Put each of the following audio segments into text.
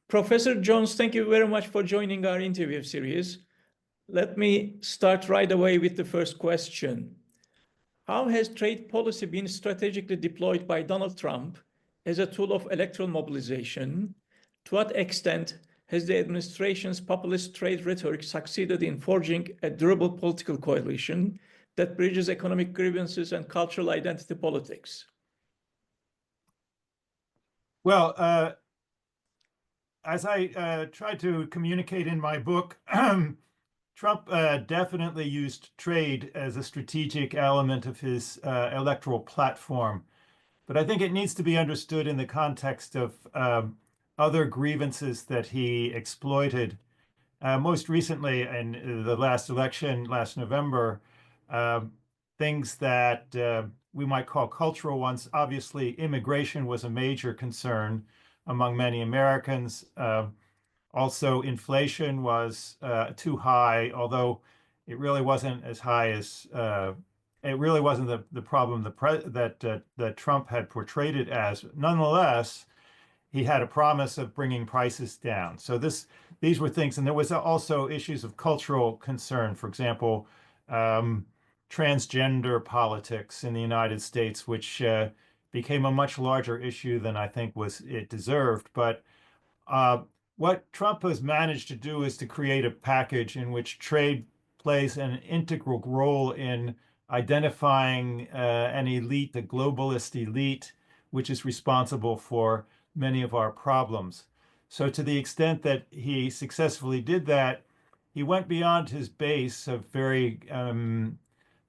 Professor Jones, thank you very much for joining our interview series. Let me start right away with the first question. How has trade policy been strategically deployed by Donald Trump as a tool of electoral mobilization? To what extent has the administration's populist trade rhetoric succeeded in forging a durable political coalition that bridges economic grievances and cultural identity politics? Well, as I tried to communicate in my book, Trump definitely used trade as a strategic element of his electoral platform. But I think it needs to be understood in the context of other grievances that he exploited. Most recently, in the last election, last November, things that we might call cultural ones. Obviously, immigration was a major concern among many Americans. Also, inflation was too high, although it really wasn't as high as it really wasn't the problem that Trump had portrayed it as. Nonetheless, he had a promise of bringing prices down. So these were things, and there was also issues of cultural concern. For example, transgender politics in the United States, which became a much larger issue than I think it deserved. But what Trump has managed to do is to create a package in which trade plays an integral role in identifying an elite, the globalist elite, which is responsible for many of our problems. So to the extent that he successfully did that, he went beyond his base of very,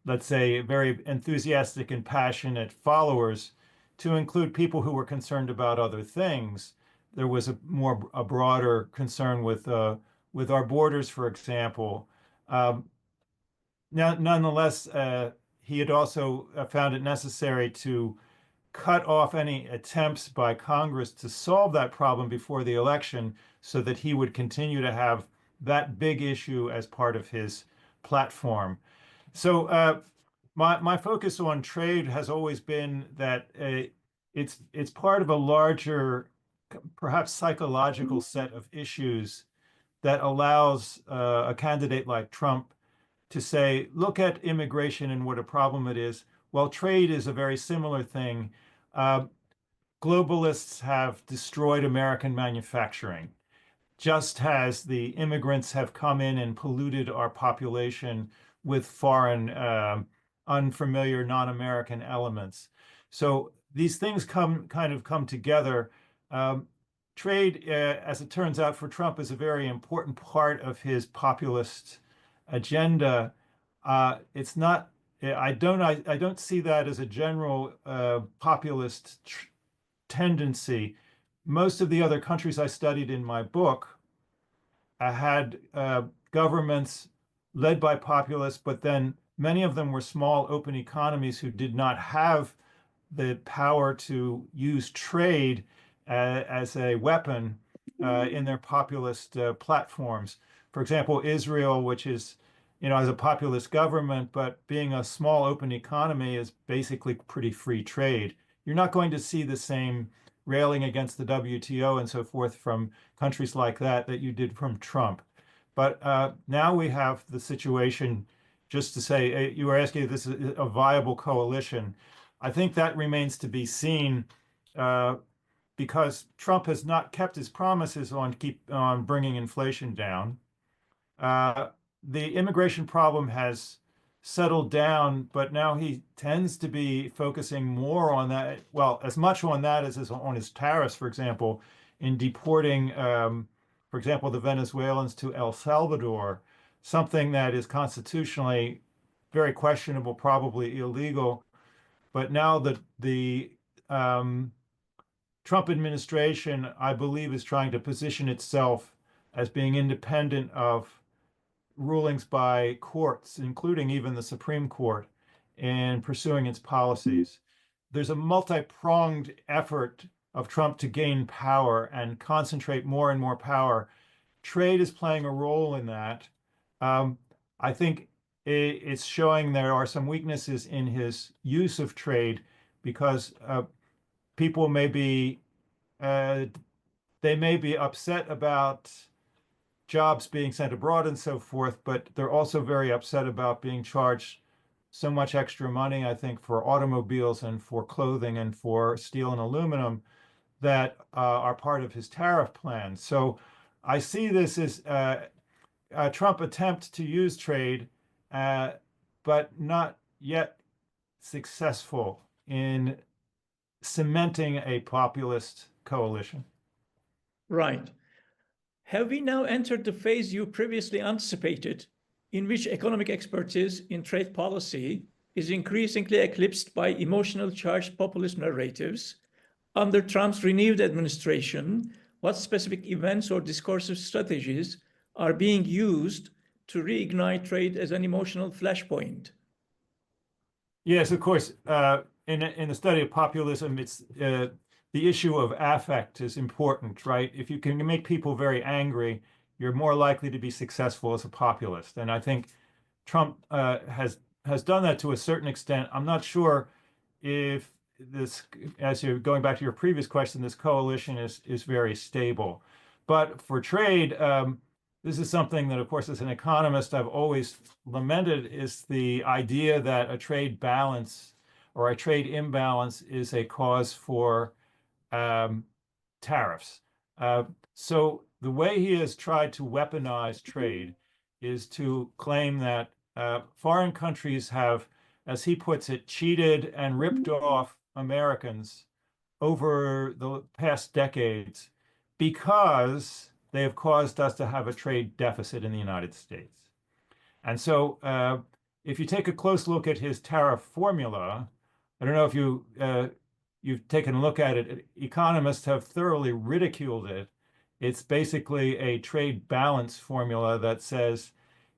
let's say, very enthusiastic and passionate followers to include people who were concerned about other things. There was a broader concern with our borders, for example. Nonetheless, he had also found it necessary to cut off any attempts by Congress to solve that problem before the election so that he would continue to have that big issue as part of his platform. So my focus on trade has always been that it's part of a larger, perhaps psychological set of issues that allows a candidate like Trump to say, look at immigration and what a problem it is. Well, trade is a very similar thing. Globalists have destroyed American manufacturing, just as the immigrants have come in and polluted our population with foreign, unfamiliar, non-American elements. So these things come together. Trade, as it turns out for Trump, is a very important part of his populist agenda. It's not. I don't see that as a general populist tendency. Most of the other countries I studied in my book had governments led by populists, but then many of them were small open economies who did not have the power to use trade as a weapon in their populist platforms. For example, Israel, which is, has a populist government, but being a small open economy is basically pretty free trade. You're not going to see the same railing against the WTO and so forth from countries like that you did from Trump. But now we have the situation, just to say, you were asking if this is a viable coalition. I think that remains to be seen because Trump has not kept his promises on bringing inflation down. The immigration problem has settled down, but now he tends to be focusing more on that, well, as much on that as on his tariffs, for example, in deporting, for example, the Venezuelans to El Salvador, something that is constitutionally very questionable, probably illegal. But now the Trump administration, I believe, is trying to position itself as being independent of rulings by courts, including even the Supreme Court, in pursuing its policies. There's a multi-pronged effort of Trump to gain power and concentrate more and more power. Trade is playing a role in that. I think it's showing there are some weaknesses in his use of trade because people may be they may be upset about jobs being sent abroad and so forth, but they're also very upset about being charged so much extra money, I think, for automobiles and for clothing and for steel and aluminum that are part of his tariff plan. So I see this as a Trump attempt to use trade, but not yet successful in cementing a populist coalition. Right. Have we now entered the phase you previously anticipated, in which economic expertise in trade policy is increasingly eclipsed by emotional charged populist narratives? Under Trump's renewed administration, what specific events or discursive strategies are being used to reignite trade as an emotional flashpoint? Yes, of course. In the study of populism, it's the issue of affect is important, right? If you can make people very angry, you're more likely to be successful as a populist. And I think Trump has done that to a certain extent. I'm not sure if this, as you're going back to your previous question, this coalition is very stable. But for trade, this is something that, of course, as an economist, I've always lamented is the idea that a trade balance or a trade imbalance is a cause for tariffs. So the way he has tried to weaponize trade is to claim that foreign countries have, as he puts it, cheated and ripped off Americans over the past decades because they have caused us to have a trade deficit in the United States. And so if you take a close look at his tariff formula, I don't know if you've taken a look at it. Economists have thoroughly ridiculed it. It's basically a trade balance formula that says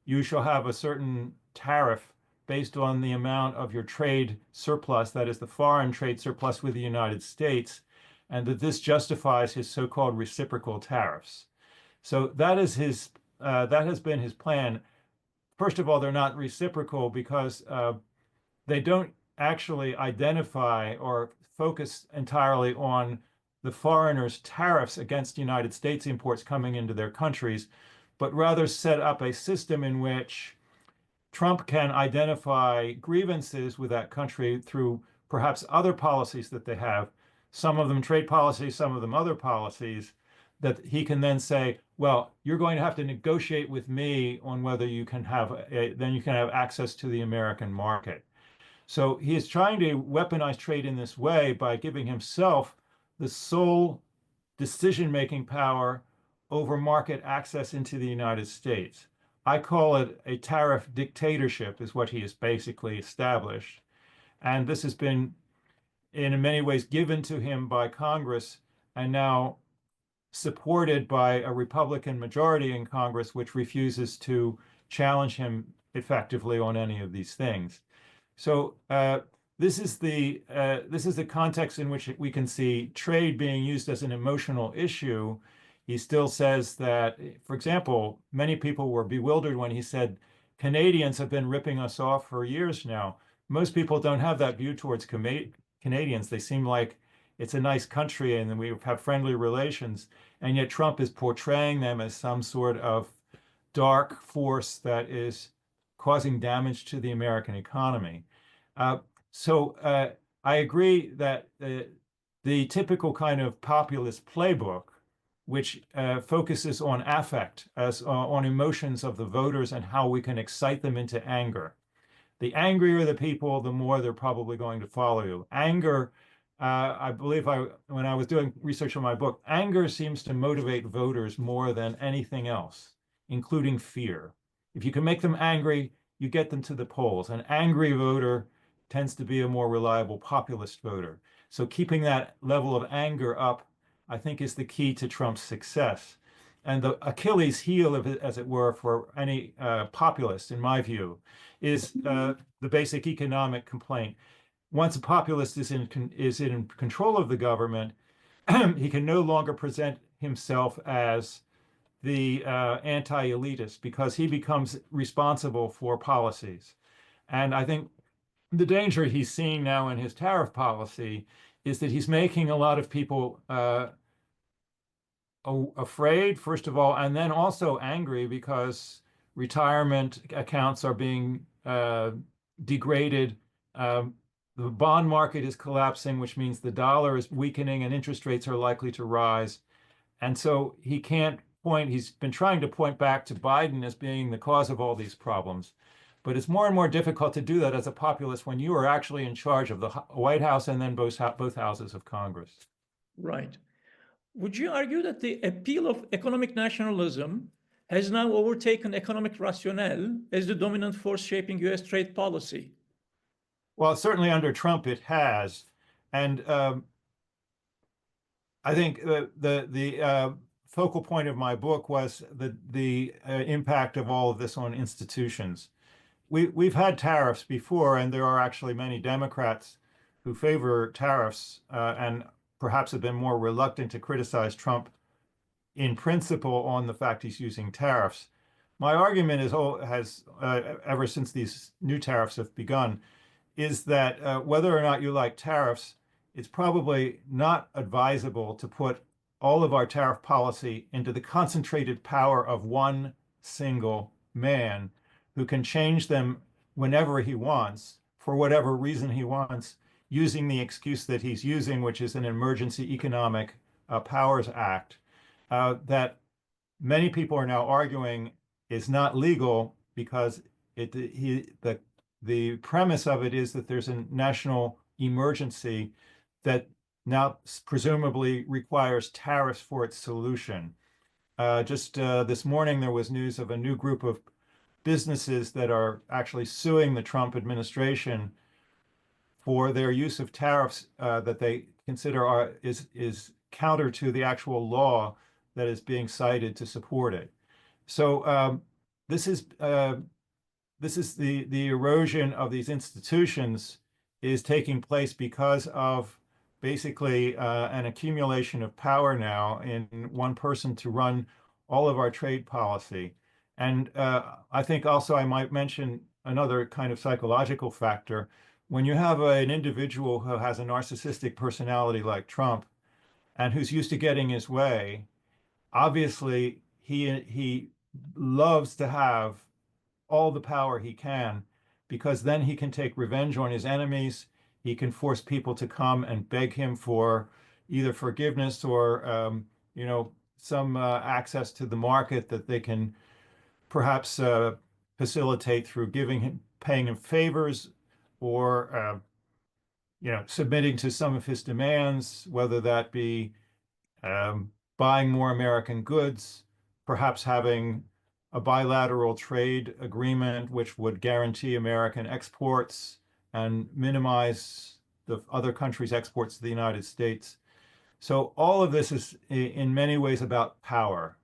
you shall have a certain tariff based on the amount of your trade surplus, that is the foreign trade surplus with the United States, and that this justifies his so-called reciprocal tariffs. So that has been his plan. First of all, they're not reciprocal because they don't actually identify or focus entirely on the foreigners' tariffs against United States imports coming into their countries, but rather set up a system in which Trump can identify grievances with that country through perhaps other policies that they have, some of them trade policies, some of them other policies, that he can then say, well, you're going to have to negotiate with me on whether you can then you can have access to the American market. So he is trying to weaponize trade in this way by giving himself the sole decision-making power over market access into the United States. I call it a tariff dictatorship, is what he has basically established. And this has been, in many ways, given to him by Congress and now supported by a Republican majority in Congress, which refuses to challenge him effectively on any of these things. So this is the context in which we can see trade being used as an emotional issue. He still says that, for example, many people were bewildered when he said, Canadians have been ripping us off for years now. Most people don't have that view towards Canadians. They seem like it's a nice country and we have friendly relations. And yet Trump is portraying them as some sort of dark force that is causing damage to the American economy. So I agree that the typical kind of populist playbook, which focuses on affect, as on emotions of the voters and how we can excite them into anger. The angrier the people, the more they're probably going to follow you. Anger, I believe when I was doing research on my book, anger seems to motivate voters more than anything else, including fear. If you can make them angry, you get them to the polls. An angry voter tends to be a more reliable populist voter. So keeping that level of anger up, I think, is the key to Trump's success. And the Achilles heel, as it were, for any populist, in my view, is the basic economic complaint. Once a populist is in control of the government, he can no longer present himself as the anti-elitist because he becomes responsible for policies. And I think the danger he's seeing now in his tariff policy is that he's making a lot of people afraid, first of all, and then also angry because retirement accounts are being degraded. The bond market is collapsing, which means the dollar is weakening and interest rates are likely to rise. And so he can't point, he's been trying to point back to Biden as being the cause of all these problems. But it's more and more difficult to do that as a populist when you are actually in charge of the White House and then both houses of Congress. Right. Would you argue that the appeal of economic nationalism has now overtaken economic rationale as the dominant force shaping US trade policy? Well, certainly under Trump it has. And I think the focal point of my book was the impact of all of this on institutions. We've had tariffs before, and there are actually many Democrats who favor tariffs and perhaps have been more reluctant to criticize Trump in principle on the fact he's using tariffs. My argument has ever since these new tariffs have begun, is that whether or not you like tariffs, it's probably not advisable to put all of our tariff policy into the concentrated power of one single man who can change them whenever he wants, for whatever reason he wants, using the excuse that he's using, which is an Emergency Economic Powers Act, that many people are now arguing is not legal because the premise of it is that there's a national emergency that now presumably requires tariffs for its solution. Just this morning, there was news of a new group of businesses that are actually suing the Trump administration for their use of tariffs that they consider is counter to the actual law that is being cited to support it. So this is the erosion of these institutions is taking place because of basically an accumulation of power now in one person to run all of our trade policy. And I think also I might mention another kind of psychological factor. When you have an individual who has a narcissistic personality like Trump and who's used to getting his way, obviously he loves to have all the power he can, because then he can take revenge on his enemies. He can force people to come and beg him for either forgiveness or some access to the market that they can perhaps facilitate through paying him favors or submitting to some of his demands, whether that be buying more American goods, perhaps having a bilateral trade agreement which would guarantee American exports and minimize the other countries' exports to the United States. So all of this is in many ways about power.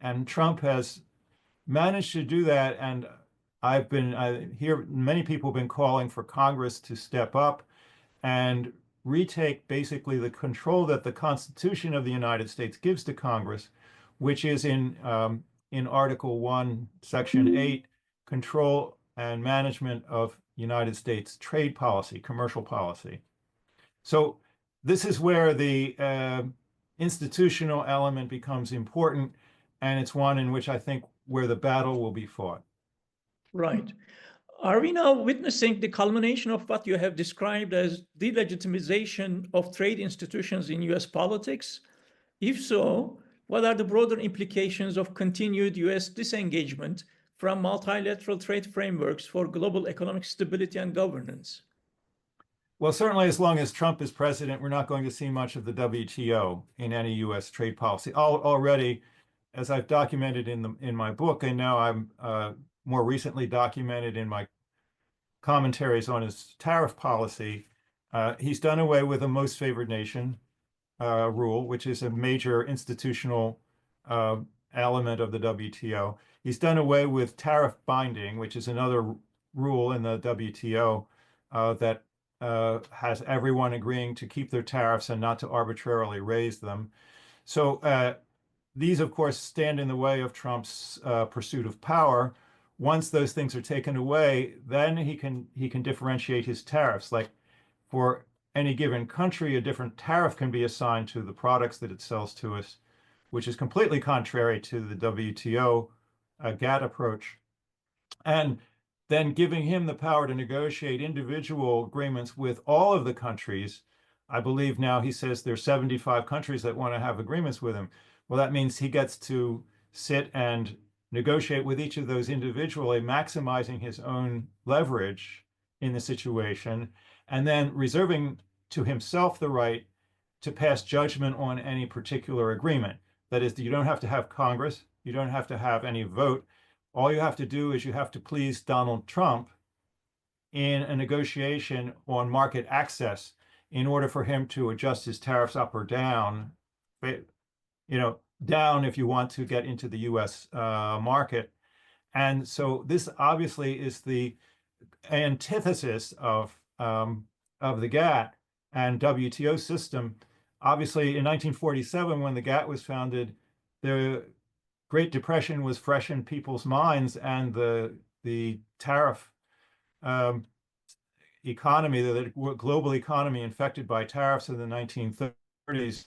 And Trump has managed to do that. And I hear many people have been calling for Congress to step up and retake basically the control that the Constitution of the United States gives to Congress, which is in Article 1, Section 8, control and management of United States trade policy, commercial policy. So this is where the institutional element becomes important, and it's one in which I think where the battle will be fought. Right. Are we now witnessing the culmination of what you have described as delegitimization of trade institutions in US politics? If so, what are the broader implications of continued US disengagement from multilateral trade frameworks for global economic stability and governance? Well, certainly as long as Trump is president, we're not going to see much of the WTO in any US trade policy. Already, as I've documented in my book, and now I'm more recently documented in my commentaries on his tariff policy, he's done away with a most favored nation rule, which is a major institutional element of the WTO. He's done away with tariff binding, which is another rule in the WTO that has everyone agreeing to keep their tariffs and not to arbitrarily raise them. So these, of course, stand in the way of Trump's pursuit of power. Once those things are taken away, then he can differentiate his tariffs. Like for any given country, a different tariff can be assigned to the products that it sells to us. which is completely contrary to the WTO GATT approach. And then giving him the power to negotiate individual agreements with all of the countries. I believe now he says there's 75 countries that want to have agreements with him. Well, that means he gets to sit and negotiate with each of those individually, maximizing his own leverage in the situation, and then reserving to himself the right to pass judgment on any particular agreement. That is, you don't have to have Congress, you don't have to have any vote. All you have to do is you have to please Donald Trump in a negotiation on market access in order for him to adjust his tariffs up or down, down if you want to get into the US market. And so this obviously is the antithesis of the GATT and WTO system. Obviously, in 1947, when the GATT was founded, the Great Depression was fresh in people's minds, and the tariff economy, the global economy infected by tariffs in the 1930s,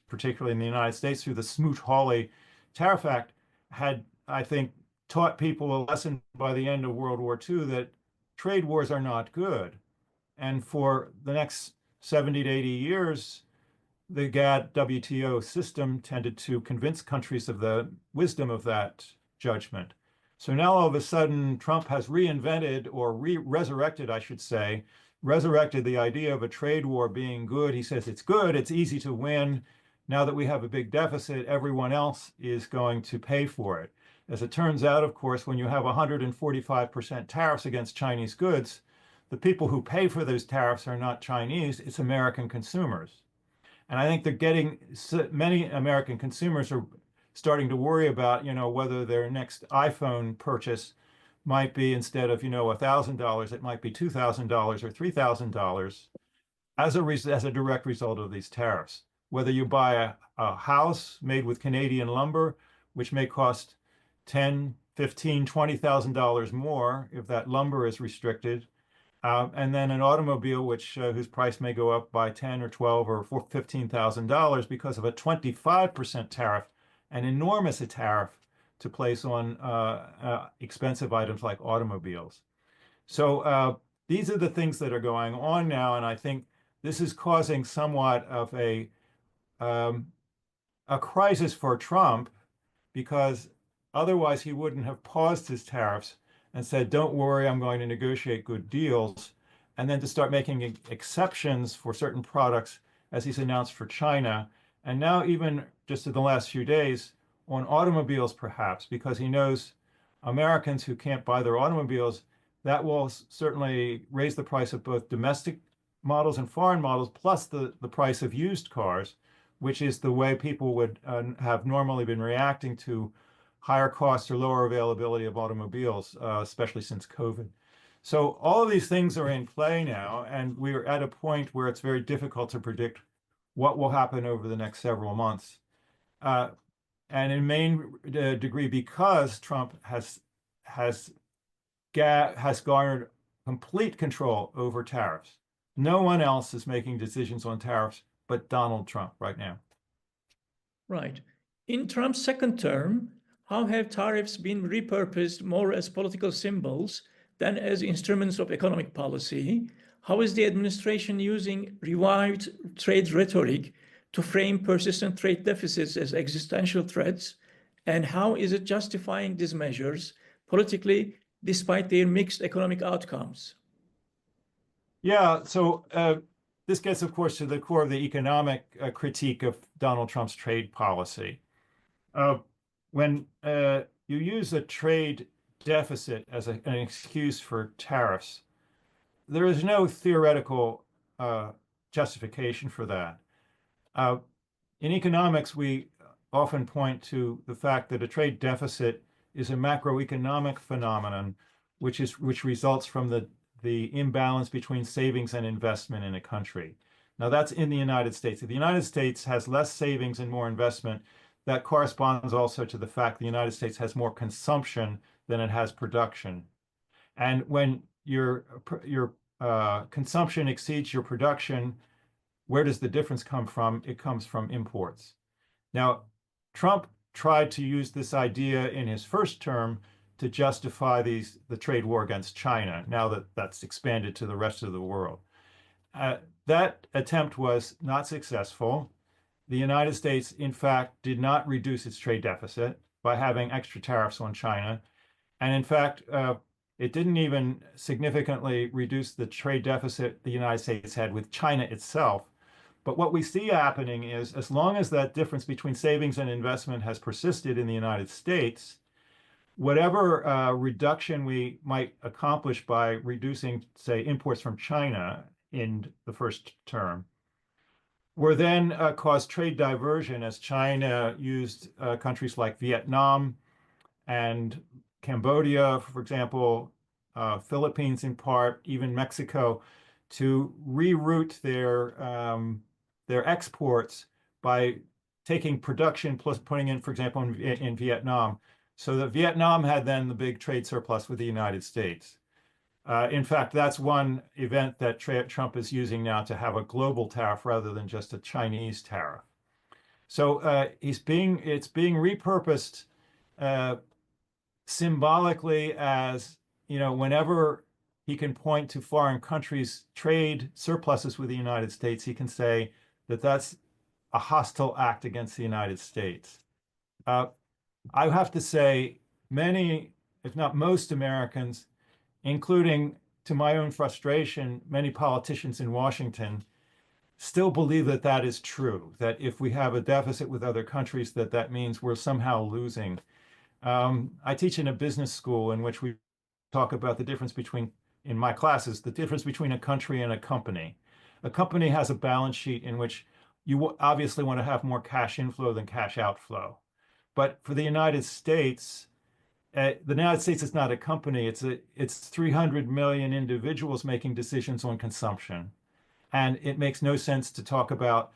particularly in the United States through the Smoot-Hawley Tariff Act, had, I think, taught people a lesson by the end of World War II that trade wars are not good. And for the next 70 to 80 years, the GATT WTO system tended to convince countries of the wisdom of that judgment. So now all of a sudden, Trump has reinvented, or resurrected, I should say, resurrected the idea of a trade war being good. He says it's good, it's easy to win. Now that we have a big deficit, everyone else is going to pay for it. As it turns out, of course, when you have 145% tariffs against Chinese goods, the people who pay for those tariffs are not Chinese, it's American consumers. And I think many American consumers are starting to worry about, whether their next iPhone purchase might be, instead of, $1,000, it might be $2,000 or $3,000 as a direct result of these tariffs. Whether you buy a house made with Canadian lumber, which may cost $10,000, $15,000, $20,000 more if that lumber is restricted, and then an automobile whose price may go up by $10,000 or $12,000 or $15,000 because of a 25% tariff, an enormous tariff to place on expensive items like automobiles. So these are the things that are going on now, and I think this is causing somewhat of a crisis for Trump, because otherwise he wouldn't have paused his tariffs and said, don't worry, I'm going to negotiate good deals, and then to start making exceptions for certain products, as he's announced for China. And now, even just in the last few days, on automobiles, perhaps, because he knows Americans who can't buy their automobiles, that will certainly raise the price of both domestic models and foreign models, plus the price of used cars, which is the way people would have normally been reacting to higher costs or lower availability of automobiles, especially since COVID. So all of these things are in play now, and we're at a point where it's very difficult to predict what will happen over the next several months. And in main degree because Trump has garnered complete control over tariffs. No one else is making decisions on tariffs but Donald Trump right now. Right. In Trump's second term, how have tariffs been repurposed more as political symbols than as instruments of economic policy? How is the administration using revived trade rhetoric to frame persistent trade deficits as existential threats? And how is it justifying these measures politically despite their mixed economic outcomes? Yeah, so this gets, of course, to the core of the economic critique of Donald Trump's trade policy. When you use a trade deficit as an excuse for tariffs, there is no theoretical justification for that. In economics, we often point to the fact that a trade deficit is a macroeconomic phenomenon, which results from the imbalance between savings and investment in a country. Now, that's in the United States. If the United States has less savings and more investment, that corresponds also to the fact the United States has more consumption than it has production. And when your consumption exceeds your production, where does the difference come from? It comes from imports. Now, Trump tried to use this idea in his first term to justify the trade war against China, now that that's expanded to the rest of the world. That attempt was not successful. The United States, in fact, did not reduce its trade deficit by having extra tariffs on China. And in fact, it didn't even significantly reduce the trade deficit the United States had with China itself. But what we see happening is, as long as that difference between savings and investment has persisted in the United States, whatever reduction we might accomplish by reducing, say, imports from China in the first term, were then caused trade diversion as China used countries like Vietnam and Cambodia, for example, Philippines in part, even Mexico, to reroute their exports by taking production plus putting in, for example, in Vietnam, so that Vietnam had then the big trade surplus with the United States. In fact, that's one event that Trump is using now to have a global tariff rather than just a Chinese tariff. So it's being repurposed symbolically as, whenever he can point to foreign countries' trade surpluses with the United States, he can say that that's a hostile act against the United States. I have to say, many, if not most Americans, including, to my own frustration, many politicians in Washington, still believe that that is true, that if we have a deficit with other countries, that means we're somehow losing. I teach in a business school in which we talk about the difference between, in my classes, the difference between a country and a company. A company has a balance sheet in which you obviously want to have more cash inflow than cash outflow. But for the United States is not a company. It's 300 million individuals making decisions on consumption. And it makes no sense to talk about,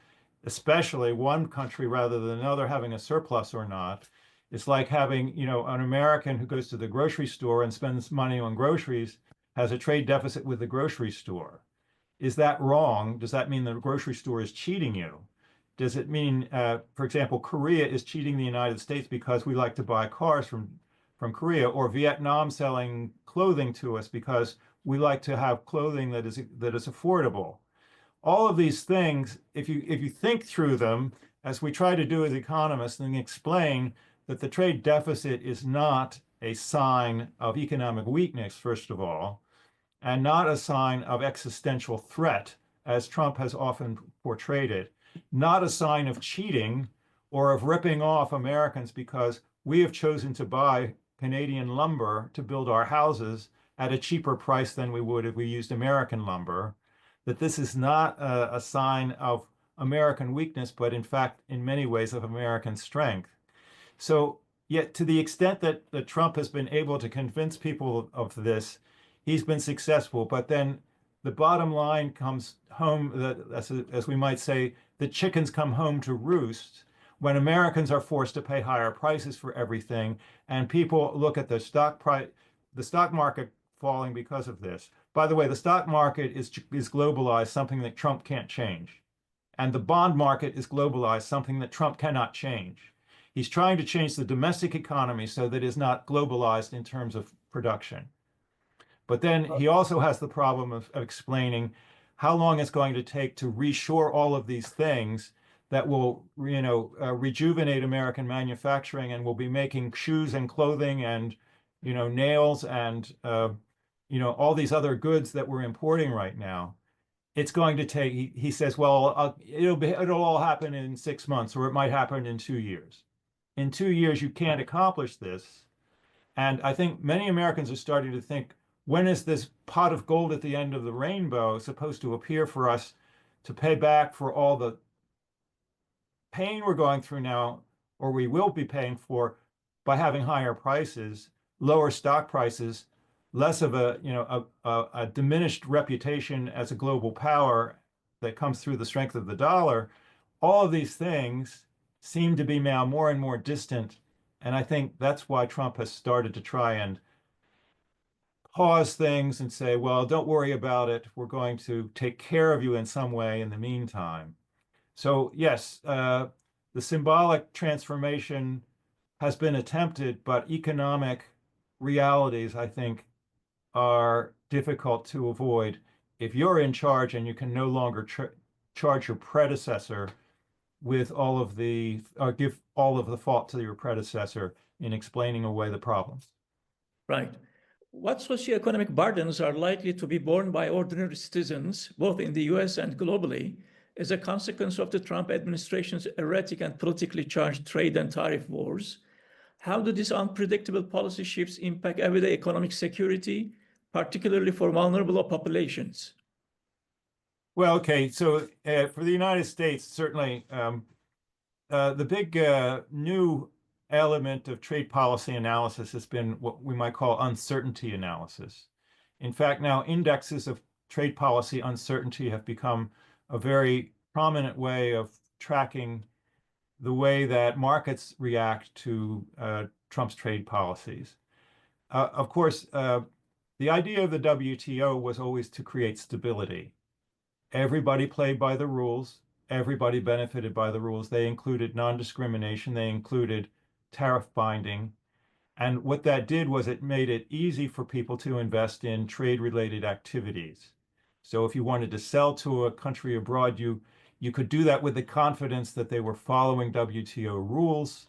especially one country rather than another, having a surplus or not. It's like having, an American who goes to the grocery store and spends money on groceries, has a trade deficit with the grocery store. Is that wrong? Does that mean the grocery store is cheating you? Does it mean, for example, Korea is cheating the United States because we like to buy cars from Korea, or Vietnam selling clothing to us because we like to have clothing that is affordable? All of these things, if you think through them, as we try to do as economists, and explain that the trade deficit is not a sign of economic weakness, first of all, and not a sign of existential threat, as Trump has often portrayed it, not a sign of cheating or of ripping off Americans because we have chosen to buy Canadian lumber to build our houses at a cheaper price than we would if we used American lumber, that this is not a sign of American weakness, but in fact, in many ways, of American strength. So yet, to the extent that Trump has been able to convince people of this, he's been successful. But then the bottom line comes home, as we might say, the chickens come home to roost when Americans are forced to pay higher prices for everything, and people look at the stock market falling because of this. By the way, the stock market is globalized, something that Trump can't change. And the bond market is globalized, something that Trump cannot change. He's trying to change the domestic economy so that it is not globalized in terms of production. But then he also has the problem of explaining how long it's going to take to reshore all of these things that will, rejuvenate American manufacturing, and will be making shoes and clothing and, nails and, all these other goods that we're importing right now. It's going to take, he says, well, it'll all happen in 6 months, or it might happen in 2 years. In 2 years, you can't accomplish this. And I think many Americans are starting to think, when is this pot of gold at the end of the rainbow supposed to appear for us to pay back for all the pain we're going through now, or we will be paying for, by having higher prices, lower stock prices, less of a diminished reputation as a global power that comes through the strength of the dollar? All of these things seem to be now more and more distant. And I think that's why Trump has started to try and pause things and say, well, don't worry about it. We're going to take care of you in some way in the meantime. So yes, the the symbolic transformation has been attempted, but economic realities, I think, are difficult to avoid if you're in charge and you can no longer charge your predecessor with all of the, or give all of the fault to your predecessor in explaining away the problems. Right. What socioeconomic burdens are likely to be borne by ordinary citizens, both in the US and globally, as a consequence of the Trump administration's erratic and politically charged trade and tariff wars? How do these unpredictable policy shifts impact everyday economic security, particularly for vulnerable populations? Well, okay, so for the United States, certainly the big new element of trade policy analysis has been what we might call uncertainty analysis. In fact, now indexes of trade policy uncertainty have become a very prominent way of tracking the way that markets react to Trump's trade policies. Of course, the idea of the WTO was always to create stability. Everybody played by the rules. Everybody benefited by the rules. They included non-discrimination. They included tariff binding. And what that did was it made it easy for people to invest in trade-related activities. So if you wanted to sell to a country abroad, you could do that with the confidence that they were following WTO rules.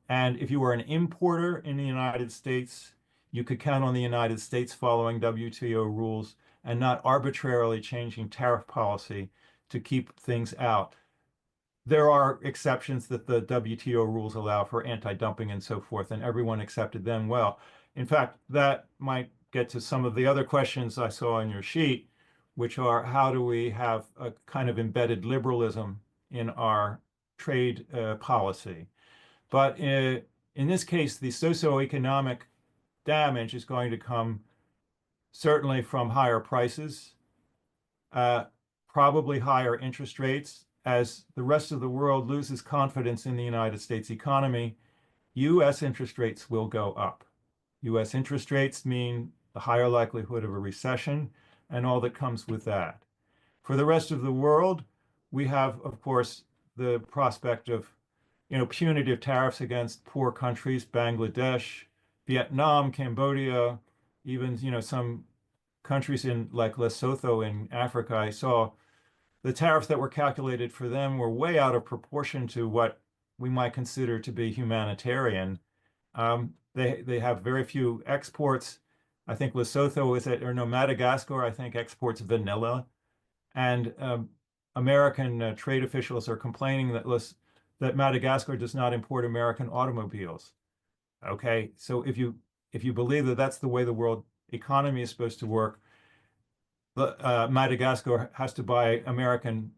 And if you were an importer in the United States, you could count on the United States following WTO rules and not arbitrarily changing tariff policy to keep things out. There are exceptions that the WTO rules allow for anti-dumping and so forth, and everyone accepted them well. In fact, that might get to some of the other questions I saw on your sheet, which are how do we have a kind of embedded liberalism in our trade policy? But in this case, the socioeconomic damage is going to come certainly from higher prices, probably higher interest rates. As the rest of the world loses confidence in the United States economy, U.S. interest rates will go up. U.S. interest rates mean the higher likelihood of a recession and all that comes with that. For the rest of the world, we have, of course, the prospect of punitive tariffs against poor countries, Bangladesh, Vietnam, Cambodia, even some countries in like Lesotho in Africa. I saw the tariffs that were calculated for them were way out of proportion to what we might consider to be humanitarian. They have very few exports. I think Lesotho is at, or no, Madagascar, I think exports vanilla. And American trade officials are complaining that Madagascar does not import American automobiles. Okay, so if you believe that that's the way the world economy is supposed to work, Madagascar has to buy American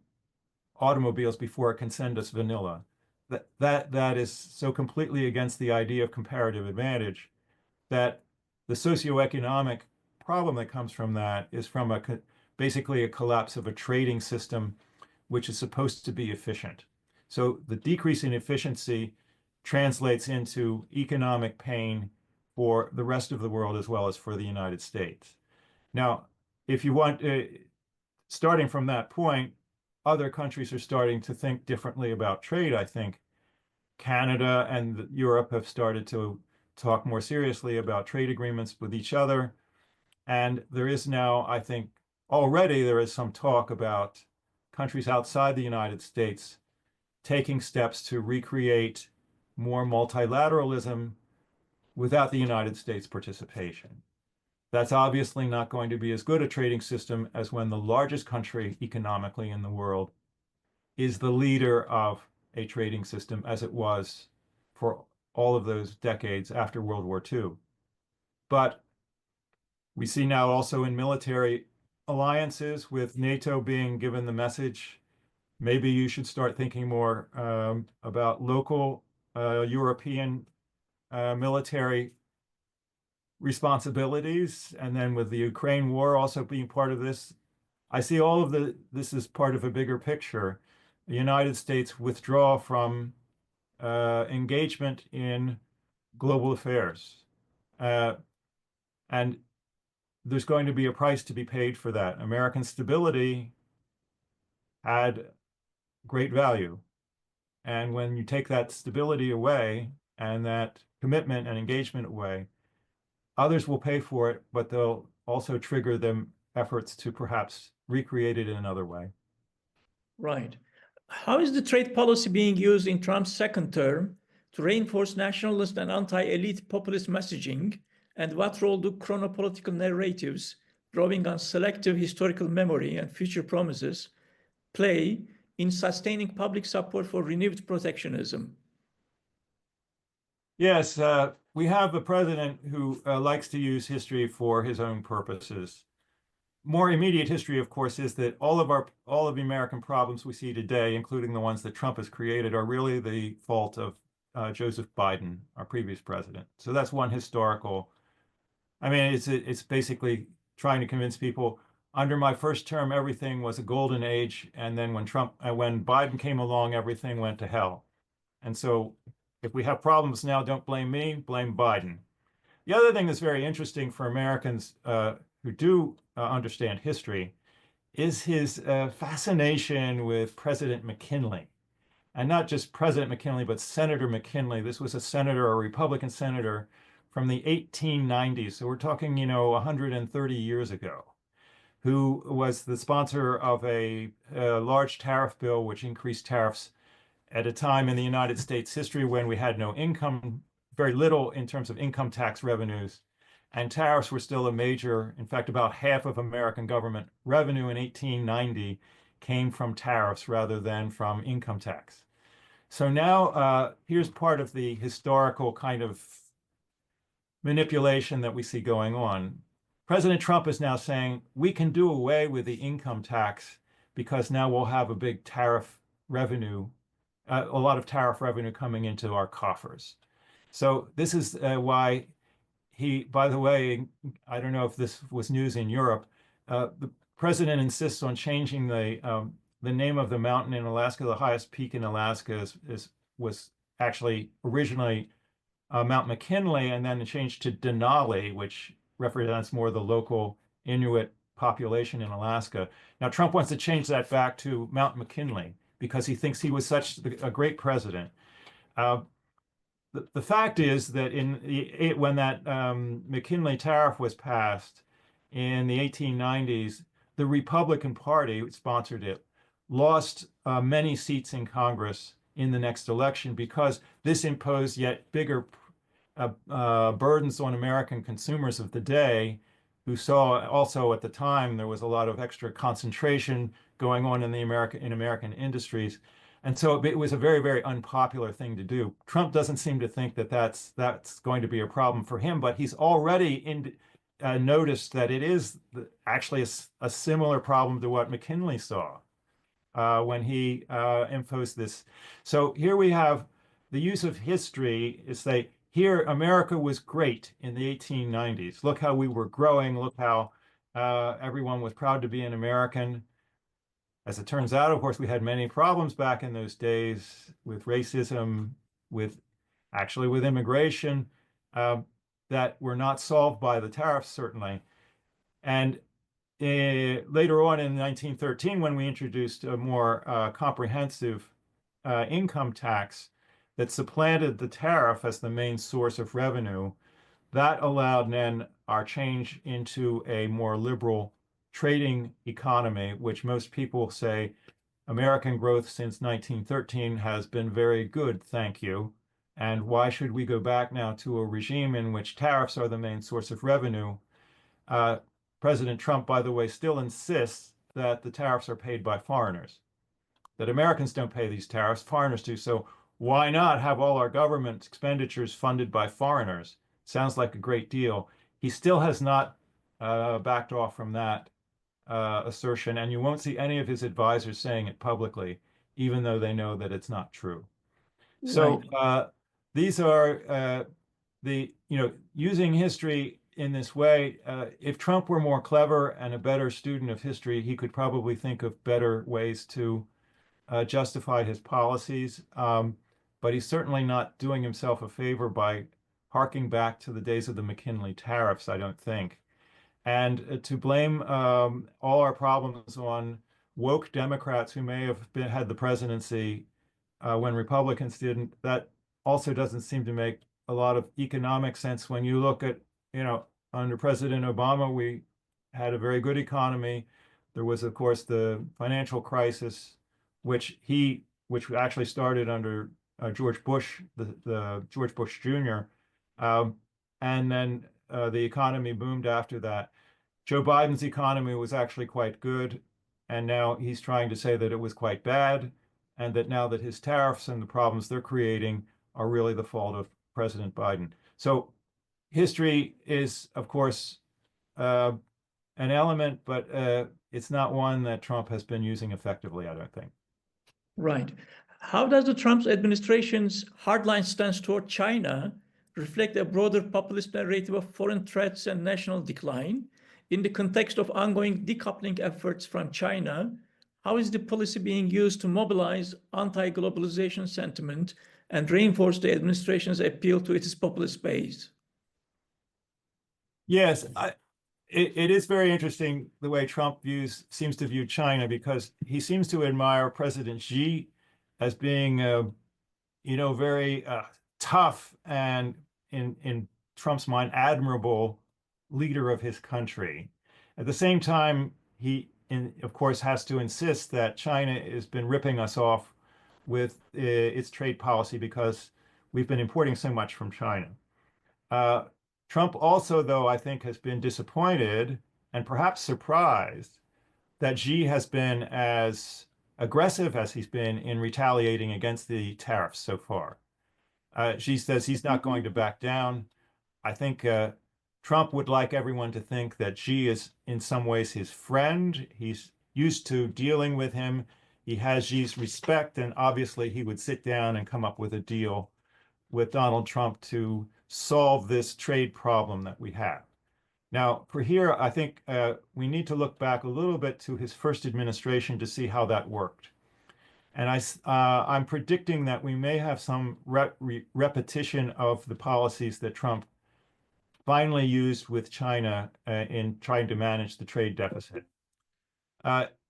automobiles before it can send us vanilla. That is so completely against the idea of comparative advantage that the socioeconomic problem that comes from that is from basically a collapse of a trading system which is supposed to be efficient. So the decrease in efficiency translates into economic pain for the rest of the world as well as for the United States. Now, if you want, starting from that point, other countries are starting to think differently about trade, I think. Canada and Europe have started to talk more seriously about trade agreements with each other. And there is now, I think, already there is some talk about countries outside the United States taking steps to recreate more multilateralism without the United States participation. That's obviously not going to be as good a trading system as when the largest country economically in the world is the leader of a trading system as it was for all of those decades after World War II. But we see now also in military alliances, with NATO being given the message, maybe you should start thinking more about local European military responsibilities. And then with the Ukraine war also being part of this, I see all of this as part of a bigger picture. The United States withdraw from engagement in global affairs. And there's going to be a price to be paid for that. American stability had great value. And when you take that stability away and that commitment and engagement away, others will pay for it, but they'll also trigger them efforts to perhaps recreate it in another way. Right. How is the trade policy being used in Trump's second term to reinforce nationalist and anti-elite populist messaging? And what role do chronopolitical narratives, drawing on selective historical memory and future promises, play in sustaining public support for renewed protectionism? Yes, we have a president who likes to use history for his own purposes. More immediate history, of course, is that all of the American problems we see today, including the ones that Trump has created, are really the fault of Joseph Biden, our previous president. So that's one historical. I mean, it's basically trying to convince people under my first term everything was a golden age, and then when Biden came along, everything went to hell. And so, if we have problems now, don't blame me, blame Biden. The other thing that's very interesting for Americans who do understand history is his fascination with President McKinley. And not just President McKinley, but Senator McKinley. This was a Republican senator from the 1890s. So we're talking, 130 years ago, who was the sponsor of a large tariff bill, which increased tariffs at a time in the United States history when we had no income, very little in terms of income tax revenues. And tariffs were still a major, in fact, about half of American government revenue in 1890 came from tariffs rather than from income tax. So now here's part of the historical kind of manipulation that we see going on. President Trump is now saying we can do away with the income tax because now we'll have a big tariff revenue, a lot of tariff revenue coming into our coffers. So this is why by the way, I don't know if this was news in Europe, the president insists on changing the name of the mountain in Alaska. The highest peak in Alaska was actually originally Mount McKinley, and then changed to Denali, which represents more the local Inuit population in Alaska. Now, Trump wants to change that back to Mount McKinley because he thinks he was such a great president. The fact is that when that McKinley tariff was passed in the 1890s, the Republican Party, which sponsored it, lost many seats in Congress in the next election because this imposed yet bigger burdens on American consumers of the day, who saw also at the time there was a lot of extra concentration going on in American industries. And so it was a very, very unpopular thing to do. Trump doesn't seem to think that that's going to be a problem for him, but he's already noticed that it is actually a similar problem to what McKinley saw when he imposed this. So here we have the use of history is say, here America was great in the 1890s. Look how we were growing. Look how everyone was proud to be an American. As it turns out, of course, we had many problems back in those days with racism, with immigration, that were not solved by the tariffs, certainly. And later on in 1913, when we introduced a more comprehensive income tax that supplanted the tariff as the main source of revenue, that allowed then our change into a more liberal trading economy, which most people say American growth since 1913 has been very good, thank you. And why should we go back now to a regime in which tariffs are the main source of revenue? President Trump, by the way, still insists that the tariffs are paid by foreigners, that Americans don't pay these tariffs, foreigners do. So why not have all our government expenditures funded by foreigners? Sounds like a great deal. He still has not backed off from that assertion, and you won't see any of his advisors saying it publicly, even though they know that it's not true. So these are using history in this way. If Trump were more clever and a better student of history, he could probably think of better ways to justify his policies. But he's certainly not doing himself a favor by harking back to the days of the McKinley tariffs, I don't think. And to blame all our problems on woke Democrats who may have had the presidency when Republicans didn't. That also doesn't seem to make a lot of economic sense when you look at, under President Obama, we had a very good economy. There was, of course, the financial crisis, which actually started under George Bush, the George Bush Jr. And then the economy boomed after that. Joe Biden's economy was actually quite good, and now he's trying to say that it was quite bad, and that now that his tariffs and the problems they're creating are really the fault of President Biden. So history is, of course, an element, but it's not one that Trump has been using effectively, I don't think. Right. How does the Trump administration's hardline stance toward China reflect a broader populist narrative of foreign threats and national decline? In the context of ongoing decoupling efforts from China, how is the policy being used to mobilize anti-globalization sentiment and reinforce the administration's appeal to its populist base? Yes, it is very interesting the way Trump seems to view China, because he seems to admire President Xi as being, very tough and, in Trump's mind, admirable leader of his country. At the same time, he, of course, has to insist that China has been ripping us off with its trade policy because we've been importing so much from China. Trump also, though, I think, has been disappointed and perhaps surprised that Xi has been as aggressive as he's been in retaliating against the tariffs so far. Xi says he's not going to back down. I think Trump would like everyone to think that Xi is in some ways his friend. He's used to dealing with him. He has Xi's respect, and obviously he would sit down and come up with a deal with Donald Trump to solve this trade problem that we have. Now, for here, I think we need to look back a little bit to his first administration to see how that worked. And I'm predicting that we may have some repetition of the policies that Trump finally used with China in trying to manage the trade deficit.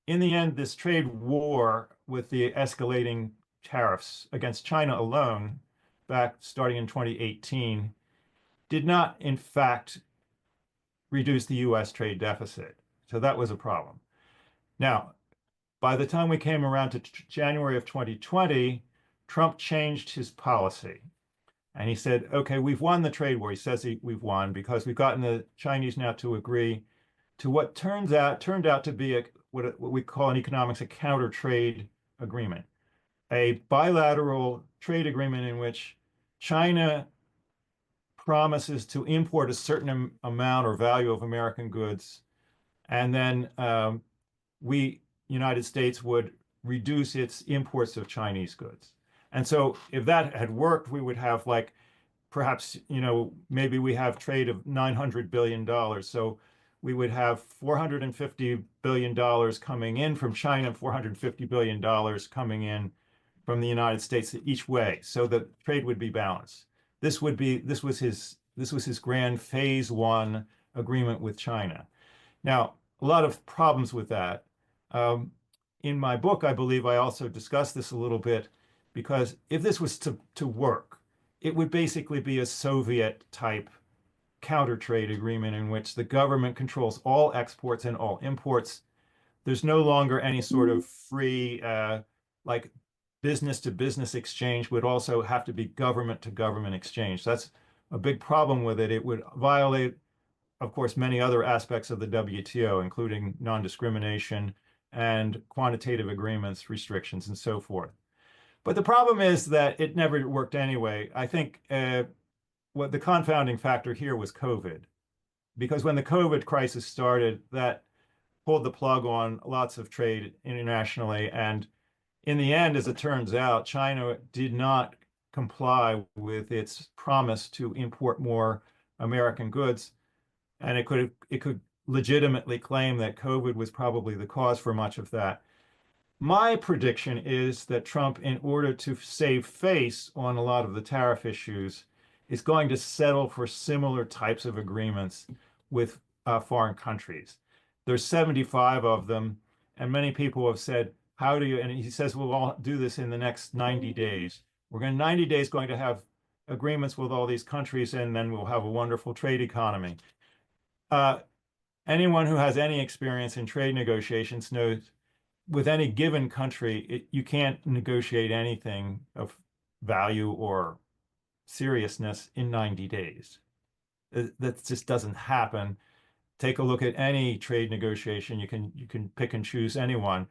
In the end, this trade war with the escalating tariffs against China alone, back starting in 2018, did not, in fact, reduce the U.S. trade deficit. So that was a problem. Now, by the time we came around to January of 2020, Trump changed his policy. And he said, okay, we've won the trade war. He says we've won because we've gotten the Chinese now to agree to what turned out to be what we call in economics a counter trade agreement, a bilateral trade agreement in which China promises to import a certain amount or value of American goods, and then United States, would reduce its imports of Chinese goods. And so if that had worked, we would have perhaps, maybe we have trade of $900 billion. So we would have $450 billion coming in from China, $450 billion coming in from the United States each way. So the trade would be balanced. This was his grand phase one agreement with China. Now, a lot of problems with that. In my book, I believe I also discussed this a little bit, because if this was to work, it would basically be a Soviet-type counter trade agreement in which the government controls all exports and all imports. There's no longer any sort of free, like business-to-business exchange. Would also have to be government-to-government exchange. That's a big problem with it. It would violate, of course, many other aspects of the WTO, including non-discrimination and quantitative agreements, restrictions, and so forth. But the problem is that it never worked anyway. I think what the confounding factor here was COVID, because when the COVID crisis started, that pulled the plug on lots of trade internationally. And in the end, as it turns out, China did not comply with its promise to import more American goods. And it could legitimately claim that COVID was probably the cause for much of that. My prediction is that Trump, in order to save face on a lot of the tariff issues, is going to settle for similar types of agreements with foreign countries. There's 75 of them, and many people have said, how do you, and he says, we'll all do this in the next 90 days. We're going 90 days going to have agreements with all these countries, and then we'll have a wonderful trade economy. Anyone who has any experience in trade negotiations knows with any given country, you can't negotiate anything of value or seriousness in 90 days. That just doesn't happen. Take a look at any trade negotiation. You can pick and choose anyone.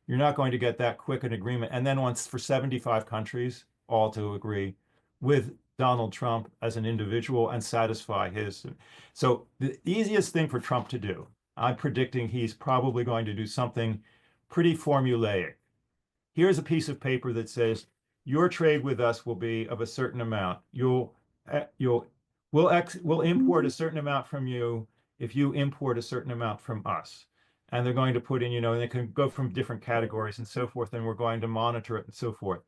You're not going to get that quick an agreement. And then once for 75 countries all to agree with Donald Trump as an individual and satisfy his. So the easiest thing for Trump to do, I'm predicting he's probably going to do something pretty formulaic. Here's a piece of paper that says, your trade with us will be of a certain amount. We'll import a certain amount from you if you import a certain amount from us. And they're going to put in, and they can go from different categories and so forth, and we're going to monitor it and so forth.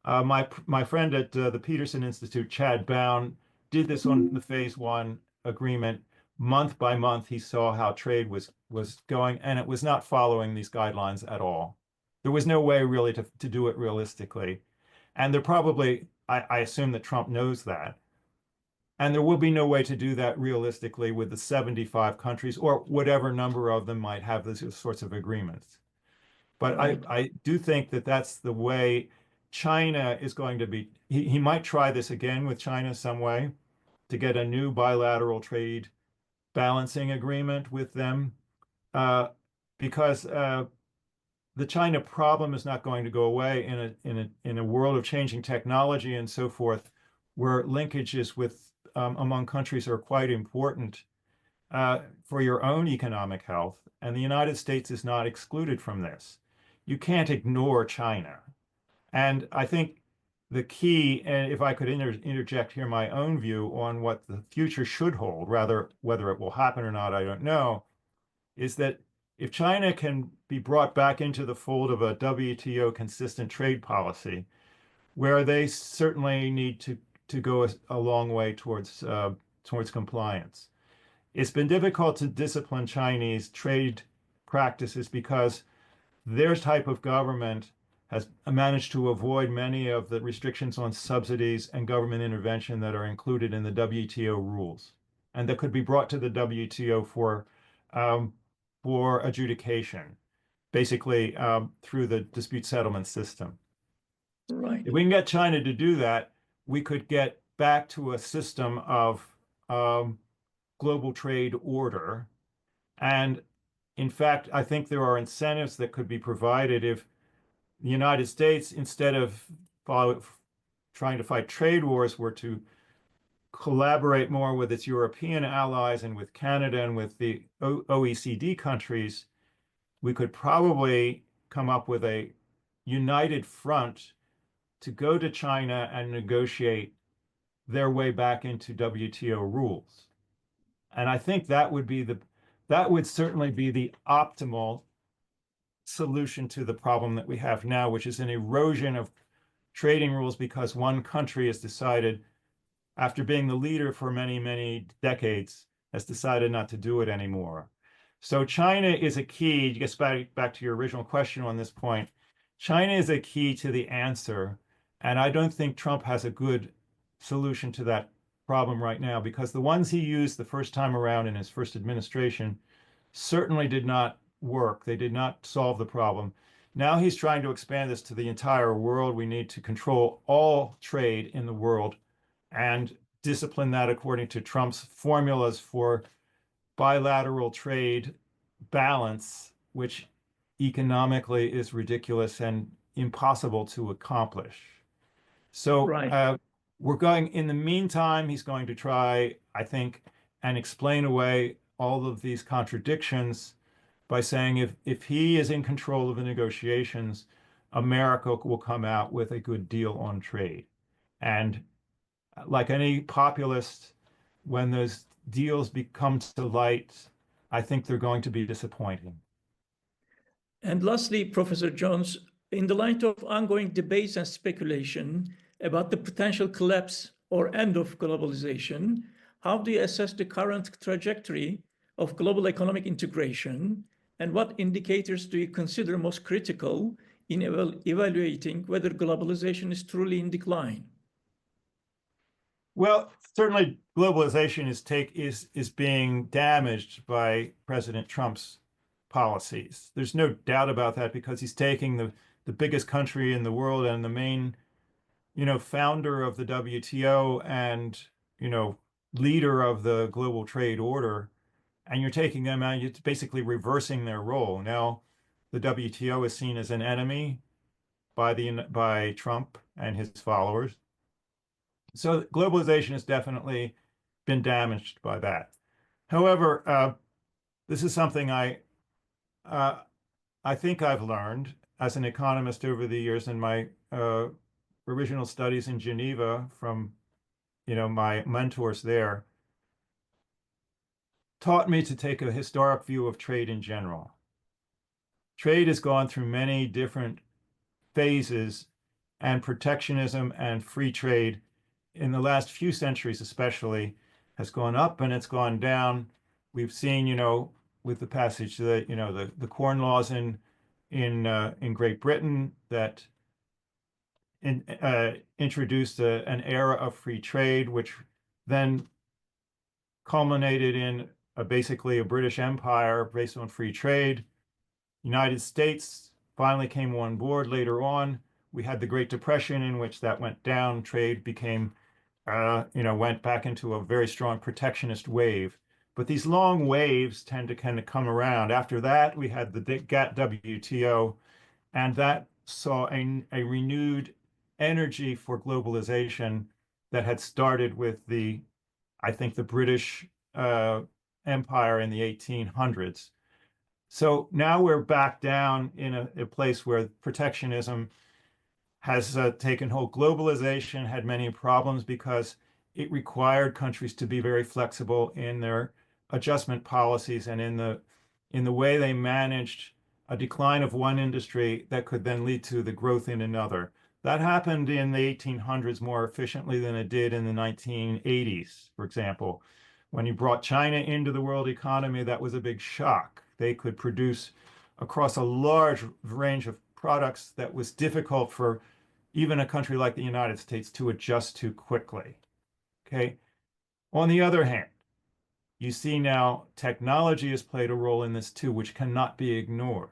My friend at the Peterson Institute, Chad Bown, did this on the phase 1 agreement. Month by month, he saw how trade was going, and it was not following these guidelines at all. There was no way really to do it realistically. And there probably, I assume that Trump knows that. And there will be no way to do that realistically with the 75 countries or whatever number of them might have those sorts of agreements. But Right. I do think that that's the way China is going to be. He might try this again with China some way to get a new bilateral trade balancing agreement with them, because the China problem is not going to go away in a world of changing technology and so forth, where linkages with among countries are quite important for your own economic health, and the United States is not excluded from this. You can't ignore China. And I think the key, and if I could interject here my own view on what the future should hold, rather whether it will happen or not, I don't know, is that if China can be brought back into the fold of a WTO consistent trade policy, where they certainly need to go a long way towards compliance. It's been difficult to discipline Chinese trade practices because their type of government has managed to avoid many of the restrictions on subsidies and government intervention that are included in the WTO rules, and that could be brought to the WTO for adjudication, basically through the dispute settlement system. Right. If we can get China to do that, we could get back to a system of global trade order. And in fact, I think there are incentives that could be provided if the United States, instead of trying to fight trade wars, were to collaborate more with its European allies and with Canada and with the OECD countries. We could probably come up with a united front to go to China and negotiate their way back into WTO rules. And I think that would certainly be the optimal solution to the problem that we have now, which is an erosion of trading rules because one country has decided, after being the leader for many, many decades, has decided not to do it anymore. So China is a key, to get back to your original question on this point, China is a key to the answer. And I don't think Trump has a good solution to that problem right now, because the ones he used the first time around in his first administration certainly did not work. They did not solve the problem. Now he's trying to expand this to the entire world. We need to control all trade in the world and discipline that according to Trump's formulas for bilateral trade balance, which economically is ridiculous and impossible to accomplish. So Right. we're going, in the meantime, he's going to try, I think, and explain away all of these contradictions by saying if he is in control of the negotiations, America will come out with a good deal on trade. And like any populist, when those deals come to light, I think they're going to be disappointing. And lastly, Professor Jones, in the light of ongoing debates and speculation about the potential collapse or end of globalization, how do you assess the current trajectory of global economic integration, and what indicators do you consider most critical in evaluating whether globalization is truly in decline? Well, certainly globalization is being damaged by President Trump's policies. There's no doubt about that because he's taking the biggest country in the world and the main, founder of the WTO and, leader of the global trade order, and you're taking them out, you're basically reversing their role. Now, the WTO is seen as an enemy by Trump and his followers. So globalization has definitely been damaged by that. However, this is something uh, I think I've learned as an economist over the years in my original studies in Geneva from, my mentors there, taught me to take a historic view of trade in general. Trade has gone through many different phases, and protectionism and free trade in the last few centuries especially has gone up and it's gone down. We've seen, with the passage that, the Corn Laws in Great Britain that introduced an era of free trade, which then culminated in basically a British empire based on free trade. United States finally came on board later on. We had the Great Depression in which that went down. Trade became, went back into a very strong protectionist wave. But these long waves tend to kind of come around. After that, we had the GATT WTO, and that saw a renewed energy for globalization that had started with I think, the British Empire in the 1800s. So now we're back down in a place where protectionism has taken hold. Globalization had many problems because it required countries to be very flexible in their adjustment policies and in the way they managed a decline of one industry that could then lead to the growth in another. That happened in the 1800s more efficiently than it did in the 1980s, for example. When you brought China into the world economy, that was a big shock. They could produce across a large range of products that was difficult for even a country like the United States to adjust to quickly. Okay. On the other hand, you see now technology has played a role in this too, which cannot be ignored.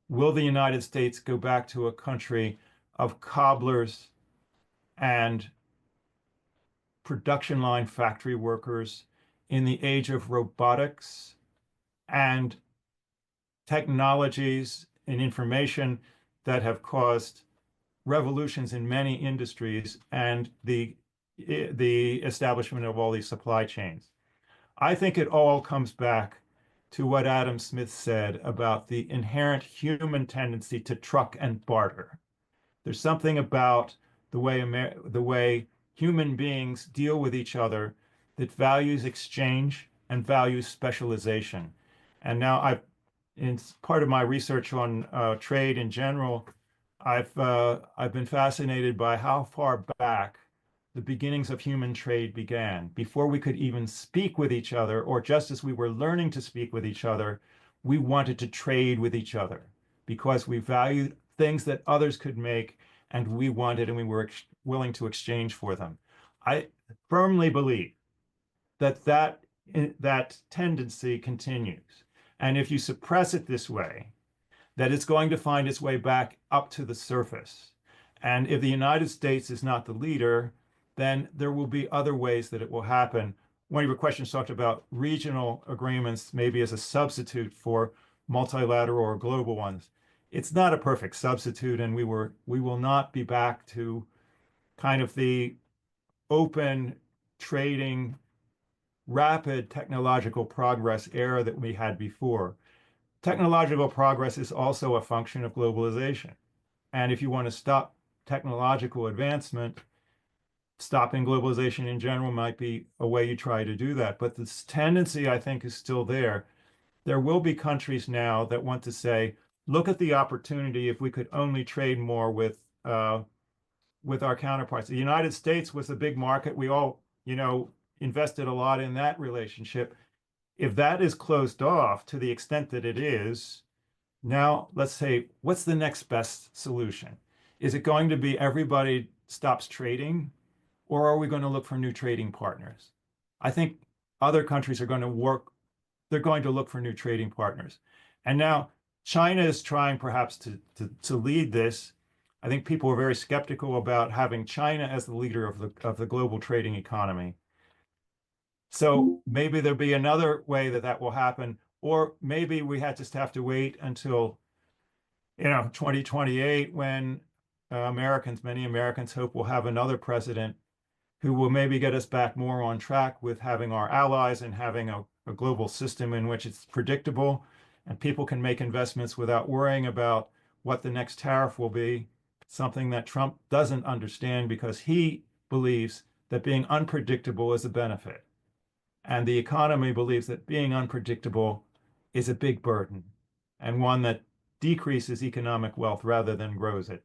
Will the United States go back to a country of cobblers and production line factory workers in the age of robotics and technologies and information that have caused revolutions in many industries and the establishment of all these supply chains? I think it all comes back to what Adam Smith said about the inherent human tendency to truck and barter. There's something about the way human beings deal with each other that values exchange and values specialization. And now in part of my research on trade in general, I've been fascinated by how far back the beginnings of human trade began. Before we could even speak with each other, or just as we were learning to speak with each other, we wanted to trade with each other because we valued things that others could make and we wanted and we were willing to exchange for them. I firmly believe that tendency continues. And if you suppress it this way, that it's going to find its way back up to the surface. And if the United States is not the leader, then there will be other ways that it will happen. One of your questions talked about regional agreements, maybe as a substitute for multilateral or global ones. It's not a perfect substitute, and we will not be back to kind of the open trading, rapid technological progress era that we had before. Technological progress is also a function of globalization. And if you want to stop technological advancement, stopping globalization in general might be a way you try to do that. But this tendency, I think, is still there. There will be countries now that want to say, look at the opportunity if we could only trade more with our counterparts. The United States was a big market. We all, invested a lot in that relationship. If that is closed off to the extent that it is, Now, let's say, what's the next best solution? Is it going to be everybody stops trading, or are we going to look for new trading partners? I think other countries are going to work, they're going to look for new trading partners. And now China is trying perhaps to lead this. I think people are very skeptical about having China as the leader of the global trading economy. So maybe there'll be another way that that will happen, or maybe we just have to wait until 2028 when many Americans hope we'll have another president who will maybe get us back more on track with having our allies and having a global system in which it's predictable and people can make investments without worrying about what the next tariff will be, something that Trump doesn't understand because he believes that being unpredictable is a benefit. And the economy believes that being unpredictable is a big burden and one that decreases economic wealth rather than grows it.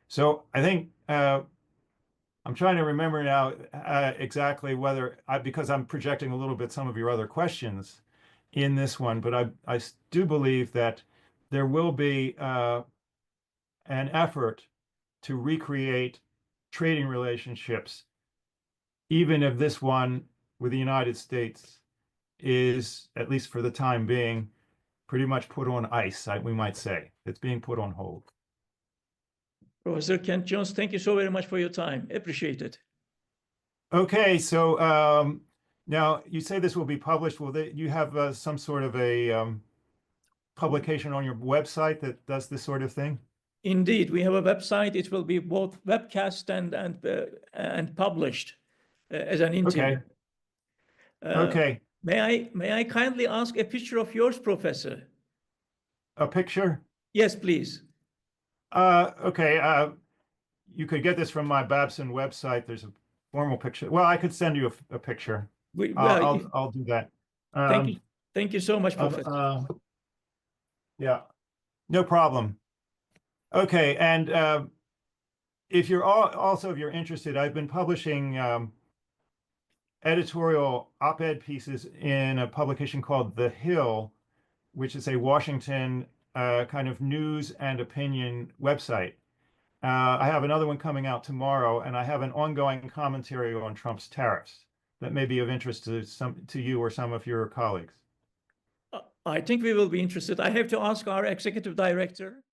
So I think I'm trying to remember now exactly because I'm projecting a little bit some of your other questions in this one, but I do believe that there will be an effort to recreate trading relationships, even if this one with the United States is, at least for the time being, pretty much put on ice, we might say. It's being put on hold. Professor Kent Jones, thank you so very much for your time. Appreciate it. Okay, so now you say this will be published. You have some sort of a publication on your website that does this sort of thing? Indeed, we have a website. It will be both webcast and published as an interview. Okay. May I kindly ask a picture of yours, Professor? A picture? Yes, please. Okay. You could get this from my Babson website. There's a formal picture. Well, I could send you a picture. I'll do that. Thank you so much, Professor. Yeah, no problem. Okay, and if you're interested, I've been publishing editorial op-ed pieces in a publication called The Hill, which is a Washington kind of news and opinion website. I have another one coming out tomorrow, and I have an ongoing commentary on Trump's tariffs that may be of interest to you or some of your colleagues. I think we will be interested. I have to ask our executive director